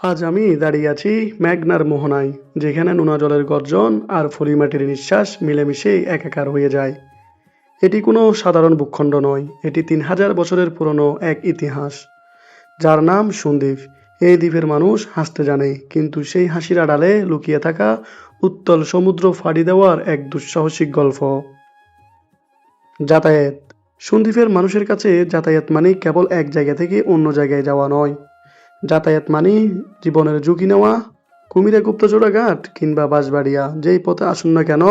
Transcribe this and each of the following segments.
আজ আমি দাঁড়িয়ে আছি মেঘনার মোহনায়, যেখানে নোনা জলের গর্জন আর ফলি মাটির নিঃশ্বাস মিলেমিশে একাকার হয়ে যায়। এটি কোনো সাধারণ ভূখণ্ড নয়, এটি ৩,০০০ বছরের পুরনো এক ইতিহাস, যার নাম সন্দ্বীপ। এই দ্বীপের মানুষ হাসতে জানে, কিন্তু সেই হাসির আড়ালে লুকিয়ে থাকা উত্তাল সমুদ্র ফাঁড়ি দেওয়ার এক দুঃসাহসিক গল্প। যাতায়াত। সন্দ্বীপের মানুষের কাছে যাতায়াত মানে কেবল এক জায়গা থেকে অন্য জায়গায় যাওয়া নয়। যাতায়াত মানে জীবনের ঝুঁকি নেওয়া। কুমিরা গুপ্তচড়া ঘাট কিংবা বাঁশবাড়িয়া যেই পথে আসুন না কেন,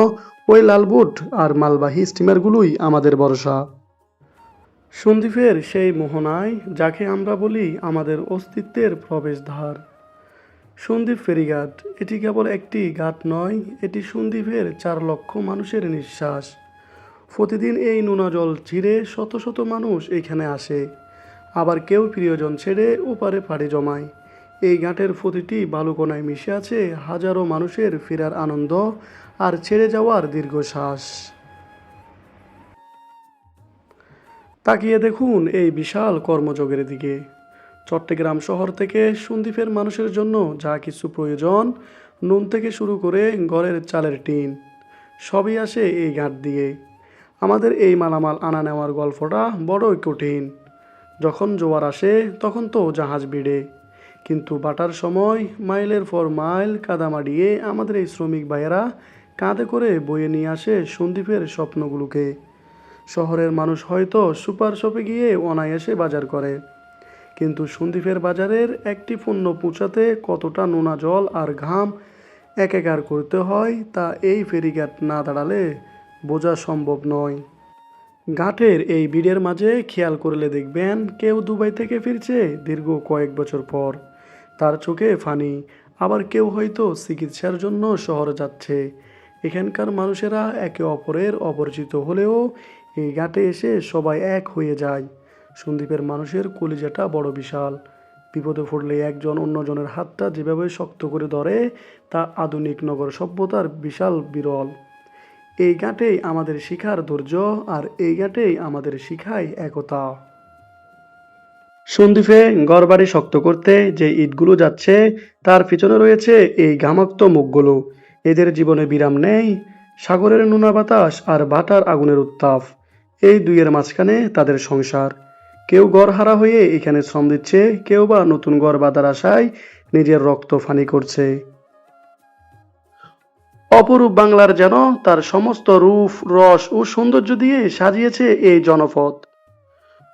ওই লাল বুট আর মালবাহী স্টিমারগুলোই আমাদের ভরসা। সন্দ্বীপের সেই মোহনায়, যাকে আমরা বলি আমাদের অস্তিত্বের প্রবেশদ্বার। সন্দ্বীপ ফেরিঘাট, এটি কেবল একটি ঘাট নয়, এটি সন্দ্বীপের ৪ লক্ষ মানুষের নিঃশ্বাস। প্রতিদিন এই নোনা জল ছিঁড়ে শত শত মানুষ এখানে আসে, আবার কেউ প্রিয়জন ছেড়ে ওপারে পাড়ি জমায়। এই ঘাটের প্রতিটি বালুকণায় মিশে আছে হাজারো মানুষের ফেরার আনন্দ আর ছেড়ে যাওয়ার দীর্ঘশ্বাস। তাকিয়ে দেখুন এই বিশাল কর্মযোগের দিকে। চট্টগ্রাম শহর থেকে সন্দ্বীপের মানুষের জন্য যা কিছু প্রয়োজন, নুন থেকে শুরু করে ঘরের চালের টিন, সবই আসে এই ঘাট দিয়ে। আমাদের এই মালামাল আনা নেওয়ার গল্পটা বড়ই কঠিন। যখন জোয়ার আসে তখন তো জাহাজ ভিড়ে, কিন্তু বাটার সময় মাইলের পর মাইল কাদা মাড়িয়ে আমাদের এই শ্রমিক ভাইয়েরা কাঁধে করে বয়ে নিয়ে আসে সন্দ্বীপের স্বপ্নগুলোকে। শহরের মানুষ হয়তো সুপার শপে গিয়ে অনায়াসে বাজার করে, কিন্তু সন্দ্বীপের বাজারের একটি পণ্য পৌঁছাতে কতটা নোনা জল আর ঘাম একাকার করতে হয়, তা এই ফেরিঘাট না দাঁড়ালে বোঝা সম্ভব নয়। ঘাটের এই ভিড়ের মাঝে খেয়াল করলে দেখবেন কেউ দুবাই থেকে ফিরছে দীর্ঘ কয়েক বছর পর, তার চোখে ফানি। আবার কেউ হয়তো চিকিৎসার জন্য শহরে যাচ্ছে। এখানকার মানুষেরা একে অপরের অপরিচিত হলেও এই ঘাটে এসে সবাই এক হয়ে যায়। সন্দ্বীপের মানুষের কলিজাটা বড় বিশাল। বিপদে পড়লে একজন অন্যজনের হাতটা যেভাবে শক্ত করে ধরে, তা আধুনিক নগর সভ্যতার বিশাল বিরল। এই ঘাটেই আমাদের শিখার ধৈর্য, আর এই ঘাটেই আমাদের শিখায় একতা। সন্দ্বীপে ঘরবাড়ি শক্ত করতে যে ইটগুলো যাচ্ছে, তার পিছনে রয়েছে এই ঘামাক্ত মুখগুলো। এদের জীবনে বিরাম নেই, সাগরের নোনা বাতাস আর ভাটার আগুনের উত্তাপ, এই দুইয়ের মাঝখানে তাদের সংসার। কেউ ঘরহারা হয়ে এখানে শ্রম দিচ্ছে, কেউ বা নতুন ঘর বাঁধার আশায় নিজের রক্ত ফানি করছে। অপরূপ বাংলার যেন তার সমস্ত রূপ, রস ও সৌন্দর্য দিয়ে সাজিয়েছে এই জনপদ।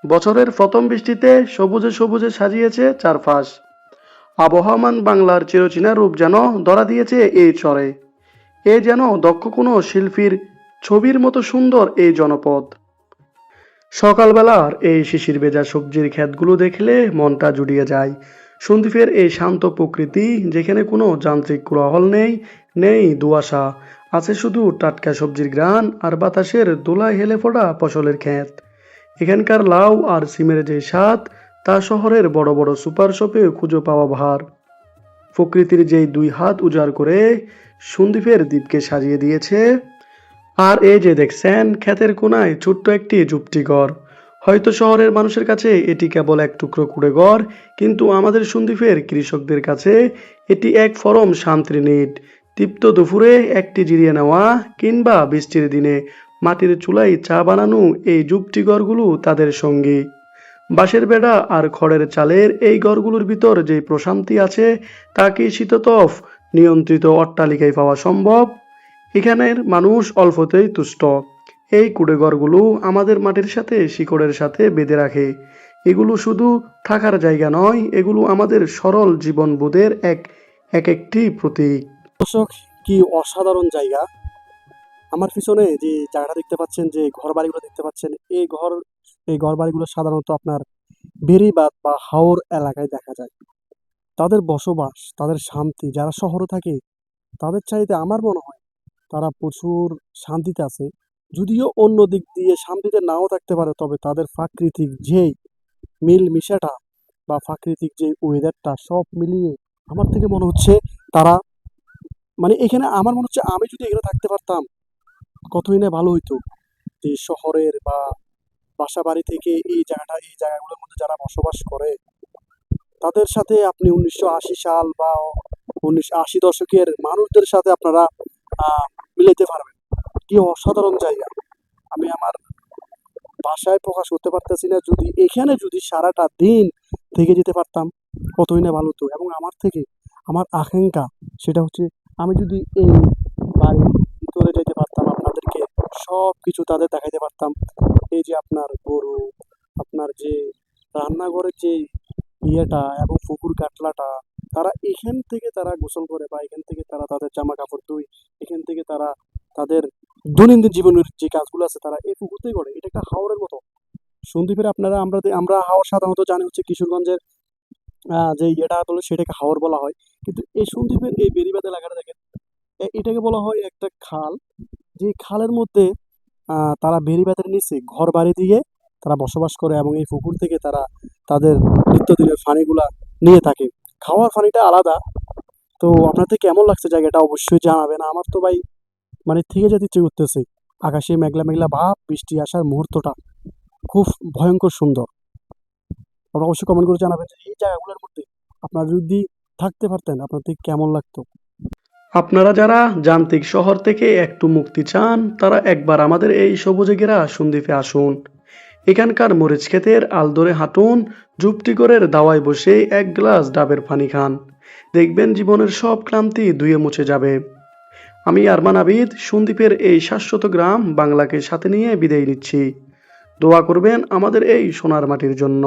বছরের প্রথম বৃষ্টিতে সবুজে সবুজে সাজিয়েছে চারপাশ। আবহমান বাংলার চিরচেনা রূপ যেন ধরা দিয়েছে এই চরে। এ যেন দক্ষ কোনো শিল্পীর ছবির মতো সুন্দর এই জনপদ। সকালবেলার এই শিশির ভেজা সবজির ক্ষেতগুলো দেখলে মনটা জুড়িয়ে যায়। সন্দ্বীপের এই শান্ত প্রকৃতি, যেখানে কোনো যান্ত্রিক কোলাহল নেই, নেই দুয়াশা, আছে শুধু টাটকা সবজির ঘ্রাণ আর বাতাসের দোলায় হেলে পড়া ফসলের ক্ষেত। এখানকার লাউ আর সিমের যে স্বাদ, তা শহরের বড় বড় সুপার শপে খুঁজে পাওয়া ভার। প্রকৃতির যেই দুই হাত উজাড় করে সন্দ্বীপের দ্বীপকে সাজিয়ে দিয়েছে। আর এই যে দেখছেন ক্ষেতের কোনায় ছোট্ট একটি ঝুপটি ঘর, হয়তো শহরের মানুষের কাছে এটি কেবল এক টুকরো কুড়ে ঘর, কিন্তু আমাদের সন্দ্বীপের কৃষকদের কাছে এটি এক ফরম শান্তির নিট। তৃপ্ত দুপুরে একটি জিরিয়ে নেওয়া, কিংবা বৃষ্টির দিনে মাটির চুলায় চা বানানো, এই ঝুপটি ঘরগুলো তাদের সঙ্গী। বাঁশের বেড়া আর খড়ের চালের এই ঘরগুলোর ভিতর যে প্রশান্তি আছে, তা কি শীততপ নিয়ন্ত্রিত অট্টালিকায় পাওয়া সম্ভব? এখানের মানুষ অল্পতেই তুষ্ট। এই কুঁড়েঘরগুলো আমাদের মাটির সাথে, শিকড়ের সাথে বেঁধে রাখে। এগুলো শুধু থাকার জায়গা নয়, এগুলো আমাদের সরল জীবনবোধের এক একটি প্রতীক। দর্শক, কি অসাধারণ জায়গা! আমার পিছনে যে জায়গাটা দেখতে পাচ্ছেন, যে ঘর বাড়িগুলো দেখতে পাচ্ছেন, এই ঘর বাড়িগুলো সাধারণত আপনার বেড়িবাঁধ বা হাওর এলাকায় দেখা যায়। তাদের বসবাস, তাদের শান্তি, যারা শহরে থাকে তাদের চাইতে আমার মনে হয় তারা প্রচুর শান্তিতে আছে। যদিও অন্য দিক দিয়ে শান্তিতে নাও থাকতে পারে, তবে তাদের প্রাকৃতিক যেই মিলমিশাটা বা প্রাকৃতিক যে ওয়েদারটা, সব মিলিয়ে আমার থেকে মনে হচ্ছে তারা, মানে এখানে আমার মনে হচ্ছে আমি যদি এখানে থাকতে পারতাম কতই না ভালো হইতো। যে শহরের বা বাসা বাড়ি থেকে এই জায়গাগুলোর মধ্যে যারা বসবাস করে, তাদের সাথে আপনি 1980 সাল বা 1980 দশকের মানুষদের সাথে আপনারা মিলাইতে পারবেন। কি অসাধারণ জায়গা! আমি আমার ভাষায় প্রকাশ করতে পারতেছি না। যদি এখানে যদি সারাটা দিন থেকে যেতে পারতাম, কতই না ভালো হতো। এবং আমার আকাঙ্ক্ষা সেটা হচ্ছে, আমি যদি এই বাড়ির ভিতরে যেতে পারতাম, আপনাদেরকে সবকিছু তাদের দেখাইতে পারতাম। এই যে আপনার গরু, আপনার যে রান্নাঘরের যে ইয়েটা এবং পুকুর কাটলাটা, তারা এখান থেকে তারা গোসল করে বা এখান থেকে তারা তাদের জামা কাপড় ধুয়, এখান থেকে তারা তাদের দৈনন্দিন জীবনের যে কাজগুলো আছে তারা এই পুকুরতেই করে। এটা একটা হাওরের মতো। সন্দ্বীপের আপনারা আমরা হাওর সাধারণত জানি হচ্ছে কিশোরগঞ্জের যে ইয়েটা বলে সেটাকে হাওর বলা হয়। কিন্তু এই সন্দ্বীপের এই বেড়িবাঁধ এলাকাটা দেখেন, এটাকে বলা হয় একটা খাল। যে খালের মধ্যে তারা বেড়িবাঁধের নিচে ঘর বাড়ি দিয়ে তারা বসবাস করে এবং এই পুকুর থেকে তারা তাদের নিত্যদিনের পানিগুলা নিয়ে থাকে। খাওয়ার পানিটা আলাদা। তো আপনাদের কেমন লাগছে জায়গাটা অবশ্যই জানাবেন। আমার তো ভাই মানে থেকে যেতে ইচ্ছে করতেছে। আকাশে মেঘলা মেঘলা ভাব, বৃষ্টি আসার মুহূর্তটা খুব ভয়ঙ্কর সুন্দর। আপনারা অবশ্যই কমেন্ট করে জানাবেন যে এই জায়গাগুলোর মধ্যে আপনারা যদি থাকতে পারতেন আপনাদের কেমন লাগতো। আপনারা যারা যান্ত্রিক শহর থেকে একটু মুক্তি চান, তারা একবার আমাদের এই সবুজে ঘেরা সন্দ্বীপে আসুন। এখানকার মরিচ ক্ষেতের আলদরে হাঁটুন, যুক্তিগড়ের দাওয়ায় বসে এক গ্লাস ডাবের পানি খান। দেখবেন জীবনের সব ক্লান্তি ধুয়ে মুছে যাবে। আমি আরমান আবিদ, সন্দ্বীপের এই শাশ্বত গ্রাম বাংলাকে সাথে নিয়ে বিদায় নিচ্ছি। দোয়া করবেন আমাদের এই সোনার মাটির জন্য।